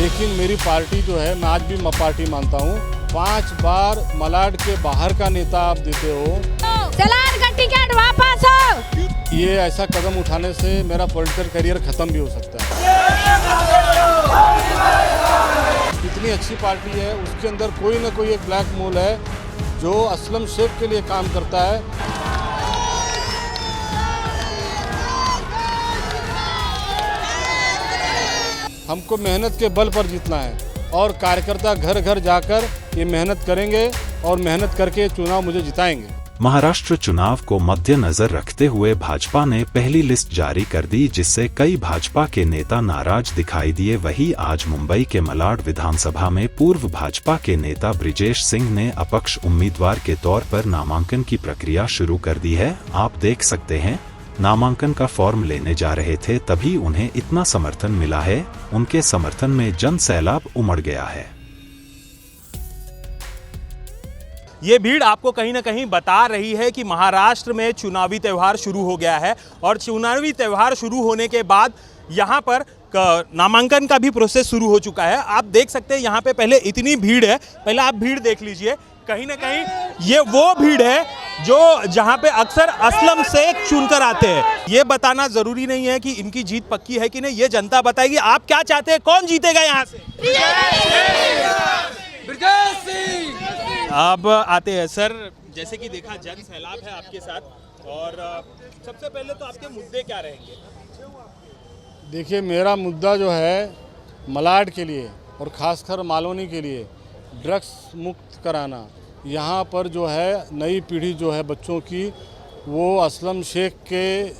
लेकिन मेरी पार्टी जो है, मैं आज भी पार्टी मानता हूँ, 5 बार मलाड के बाहर का नेता आप देते हो, चलान का टिकट वापस हो। ये ऐसा कदम उठाने से मेरा पॉलिटिकल करियर खत्म भी हो सकता है। इतनी अच्छी पार्टी है, उसके अंदर कोई ना कोई एक ब्लैक मोल है जो असलम शेख के लिए काम करता है। हमको मेहनत के बल पर जीतना है और कार्यकर्ता घर घर जाकर ये मेहनत करेंगे और मेहनत करके चुनाव मुझे जिताएंगे। महाराष्ट्र चुनाव को मद्देनजर रखते हुए भाजपा ने पहली लिस्ट जारी कर दी, जिससे कई भाजपा के नेता नाराज दिखाई दिए। वहीं आज मुंबई के मलाड विधानसभा में पूर्व भाजपा के नेता ब्रिजेश सिंह ने अपक्ष उम्मीदवार के तौर पर नामांकन की प्रक्रिया शुरू कर दी है। आप देख सकते हैं, नामांकन का फॉर्म लेने जा रहे थे, तभी उन्हें इतना समर्थन मिला है। उनके समर्थन में जन सैलाब उमड़ गया है। ये भीड़ आपको कहीं ना कहीं बता रही है कि महाराष्ट्र में चुनावी त्यौहार शुरू हो गया है और चुनावी त्यौहार शुरू होने के बाद यहाँ पर नामांकन का भी प्रोसेस शुरू हो चुका है। आप देख सकते हैं यहाँ पे पहले इतनी भीड़ है, पहले आप भीड़ देख लीजिए। कहीं ना कहीं ये वो भीड़ है जो जहाँ पे अक्सर असलम शेख चुनकर आते हैं। ये बताना जरूरी नहीं है कि इनकी जीत पक्की है कि नहीं, ये जनता बताएगी। आप क्या चाहते हैं, कौन जीतेगा यहाँ से? अब आते हैं सर, जैसे कि देखा जन सैलाब है आपके साथ, और सबसे पहले तो आपके मुद्दे क्या रहेंगे? देखिए, मेरा मुद्दा जो है मलाड के लिए और ख़ासकर मालोनी के लिए ड्रग्स मुक्त कराना। यहाँ पर जो है नई पीढ़ी जो है बच्चों की, वो असलम शेख के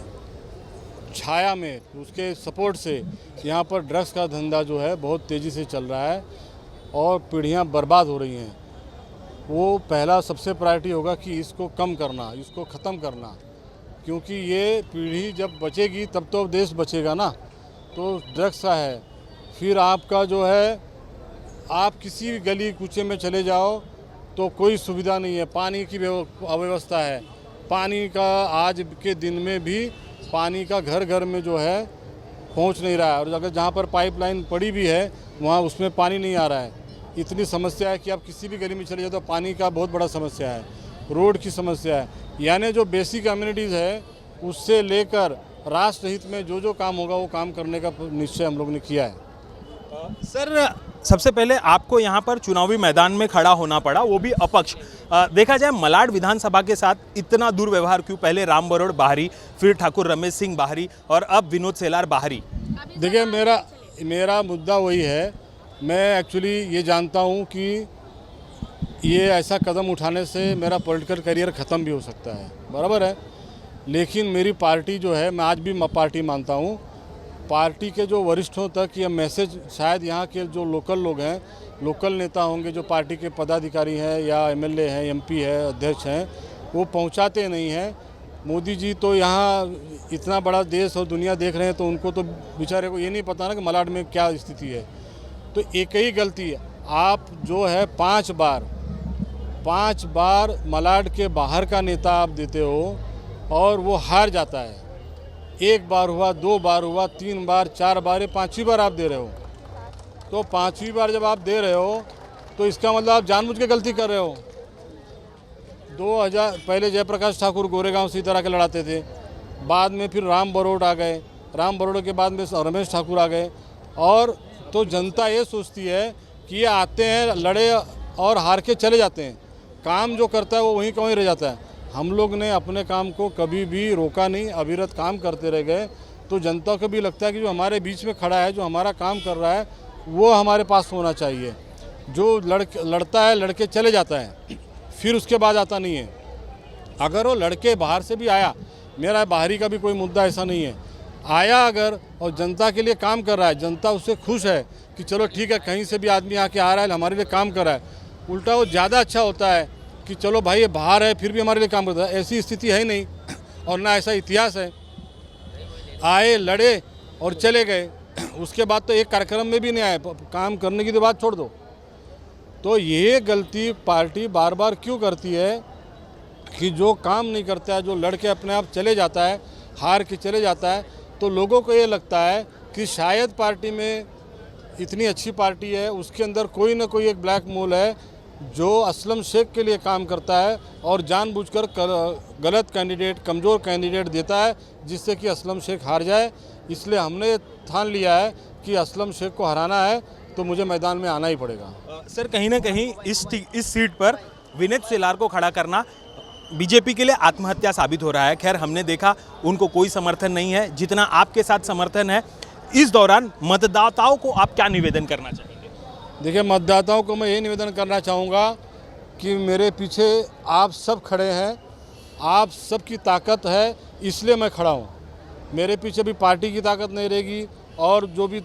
छाया में, उसके सपोर्ट से यहाँ पर ड्रग्स का धंधा जो है बहुत तेज़ी से चल रहा है और पीढ़ियाँ बर्बाद हो रही हैं। वो पहला सबसे प्रायोरिटी होगा कि इसको कम करना, इसको ख़त्म करना, क्योंकि ये पीढ़ी जब बचेगी तब तो देश बचेगा ना। तो ड्रग्स का है, फिर आपका जो है, आप किसी भी गली कूचे में चले जाओ तो कोई सुविधा नहीं है, पानी की अव्यवस्था है। पानी का आज के दिन में भी पानी का घर घर में जो है पहुंच नहीं रहा है, और अगर जहां पर पाइपलाइन पड़ी भी है वहां उसमें पानी नहीं आ रहा है। इतनी समस्या है कि आप किसी भी गली में चले जाओ तो पानी का बहुत बड़ा समस्या है, रोड की समस्या है। यानी जो बेसिक कम्युनिटीज़ है उससे लेकर राष्ट्र हित में जो जो काम होगा वो काम करने का निश्चय हम लोग ने किया है। सर, सबसे पहले आपको यहाँ पर चुनावी मैदान में खड़ा होना पड़ा, वो भी अपक्ष। देखा जाए मलाड विधानसभा के साथ इतना दुर्व्यवहार क्यों? पहले राम बरोड़ बाहरी, फिर ठाकुर रमेश सिंह बाहरी और अब विनोद सेलार बाहरी। देखिए, मेरा मुद्दा वही है। मैं एक्चुअली ये जानता हूँ कि ये ऐसा कदम उठाने से मेरा पॉलिटिकल करियर ख़त्म भी हो सकता है, बराबर है। लेकिन मेरी पार्टी जो है, मैं आज भी पार्टी मानता हूँ, पार्टी के जो वरिष्ठों तक ये मैसेज शायद यहाँ के जो लोकल लोग हैं, लोकल नेता होंगे, जो पार्टी के पदाधिकारी हैं या एमएलए हैं, एमपी है, अध्यक्ष हैं, वो पहुँचाते नहीं हैं। मोदी जी तो यहाँ इतना बड़ा देश और दुनिया देख रहे हैं, तो उनको तो बेचारे को ये नहीं पता ना कि मलाड में क्या स्थिति है। तो एक ही गलती है, आप जो है 5 बार मलाड के बाहर का नेता आप देते हो और वो हार जाता है। 1 बार हुआ, 2 बार हुआ, 3 बार, 4 बार, 5वीं बार आप दे रहे हो। तो 5वीं बार जब आप दे रहे हो तो इसका मतलब आप जानबूझ के गलती कर रहे हो। 2000 पहले जयप्रकाश ठाकुर गोरेगांव से इस तरह के लड़ाते थे, बाद में फिर राम बरोड़ आ गए, राम बरोड़ के बाद में रमेश ठाकुर आ गए। और तो जनता ये सोचती है कि ये आते हैं, लड़े और हार के चले जाते हैं, काम जो करता है वो वहीं का वहीं रह जाता है। हम लोग ने अपने काम को कभी भी रोका नहीं, अविरत काम करते रह गए। तो जनता को भी लगता है कि जो हमारे बीच में खड़ा है, जो हमारा काम कर रहा है, वो हमारे पास होना चाहिए। जो लड़ता है, लड़के चले जाता है, फिर उसके बाद आता नहीं है। अगर वो लड़के बाहर से भी आया, मेरा बाहरी का भी कोई मुद्दा ऐसा नहीं है, आया अगर और जनता के लिए काम कर रहा है, जनता उससे खुश है कि चलो ठीक है, कहीं से भी आदमी आके आ रहा है, हमारे लिए काम कर रहा है, उल्टा वो ज़्यादा अच्छा होता है कि चलो भाई ये बाहर है फिर भी हमारे लिए काम करता है। ऐसी स्थिति है ही नहीं और ना ऐसा इतिहास है। आए, लड़े और चले गए, उसके बाद तो एक कार्यक्रम में भी नहीं आए, काम करने की तो बात छोड़ दो। तो ये गलती पार्टी बार बार क्यों करती है कि जो काम नहीं करता है, जो लड़के अपने आप चले जाता है, हार के चले जाता है, तो लोगों को ये लगता है कि शायद पार्टी में इतनी अच्छी पार्टी है, उसके अंदर कोई ना कोई एक ब्लैक मोल है जो असलम शेख के लिए काम करता है और जानबूझकर गलत कैंडिडेट, कमज़ोर कैंडिडेट देता है जिससे कि असलम शेख हार जाए। इसलिए हमने ठान लिया है कि असलम शेख को हराना है तो मुझे मैदान में आना ही पड़ेगा। सर कहीं ना कहीं इस सीट पर विनीत सेलार को खड़ा करना बीजेपी के लिए आत्महत्या साबित हो रहा है। खैर हमने देखा उनको कोई समर्थन नहीं है जितना आपके साथ समर्थन है। इस दौरान मतदाताओं को आप क्या निवेदन करना चाहेंगे? देखिए, मतदाताओं को मैं ये निवेदन करना चाहूँगा कि मेरे पीछे आप सब खड़े हैं, आप सबकी ताकत है, इसलिए मैं खड़ा हूँ। मेरे पीछे भी पार्टी की ताकत नहीं रहेगी और जो भी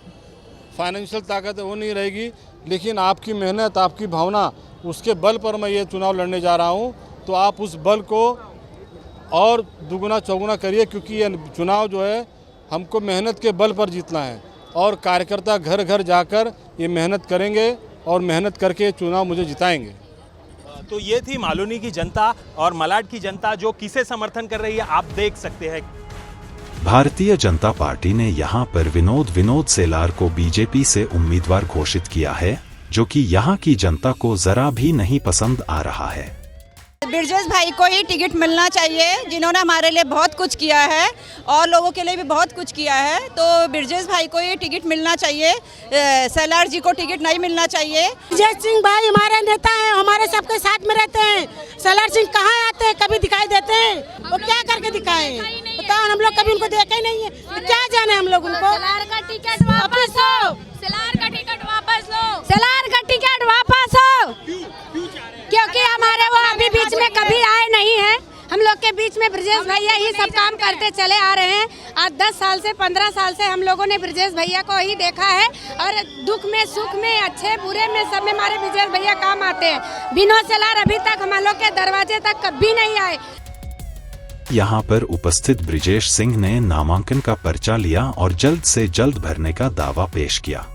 फाइनेंशियल ताकत है वो नहीं रहेगी, लेकिन आपकी मेहनत, आपकी भावना, उसके बल पर मैं ये चुनाव लड़ने जा रहा हूँ। तो आप उस बल को और दुगुना चौगुना करिए, क्योंकि ये चुनाव जो है हमको मेहनत के बल पर जीतना है और कार्यकर्ता घर घर जाकर ये मेहनत करेंगे और मेहनत करके चुनाव मुझे जिताएंगे। तो ये थी मालूनी की जनता और मलाड की जनता जो किसे समर्थन कर रही है, आप देख सकते हैं। भारतीय जनता पार्टी ने यहां पर विनोद सेलार को बीजेपी से उम्मीदवार घोषित किया है, जो कि यहां की जनता को जरा भी नहीं पसंद आ रहा है। ब्रजेश भाई को ही टिकट मिलना चाहिए, जिन्होंने हमारे लिए बहुत कुछ किया है और लोगों के लिए भी बहुत कुछ किया है। तो ब्रजेश भाई को ही टिकट मिलना चाहिए, सेलार जी को टिकट नहीं मिलना चाहिए। ब्रजेश सिंह भाई हमारे नेता हैं, हमारे सबके साथ में रहते हैं। सेलार सिंह कहाँ आते हैं, कभी दिखाई देते हैं? वो क्या करके दिखाए? बताओ, हम लोग कभी उनको देखे ही नहीं है, तो क्या जाने हम लोग उनको। सेलार का टिकट वापस लो, सेलार का टिकट वापस लो, सेलार का टिकट वापस हो। क्योंकि हमारे वो अभी बीच में कभी आए नहीं हैं। हम लोग के बीच में ब्रजेश भैया ही सब काम करते चले आ रहे हैं। आज 10 साल से 15 साल से हम लोगों ने ब्रजेश भैया को ही देखा है और दुख में, सुख में, अच्छे बुरे में, सब में हमारे ब्रजेश भैया काम आते हैं। विनोद सेलार अभी तक हम लोग के दरवाजे तक कभी नहीं आए। यहाँ पर उपस्थित ब्रजेश सिंह ने नामांकन का पर्चा लिया और जल्द से जल्द भरने का दावा पेश किया।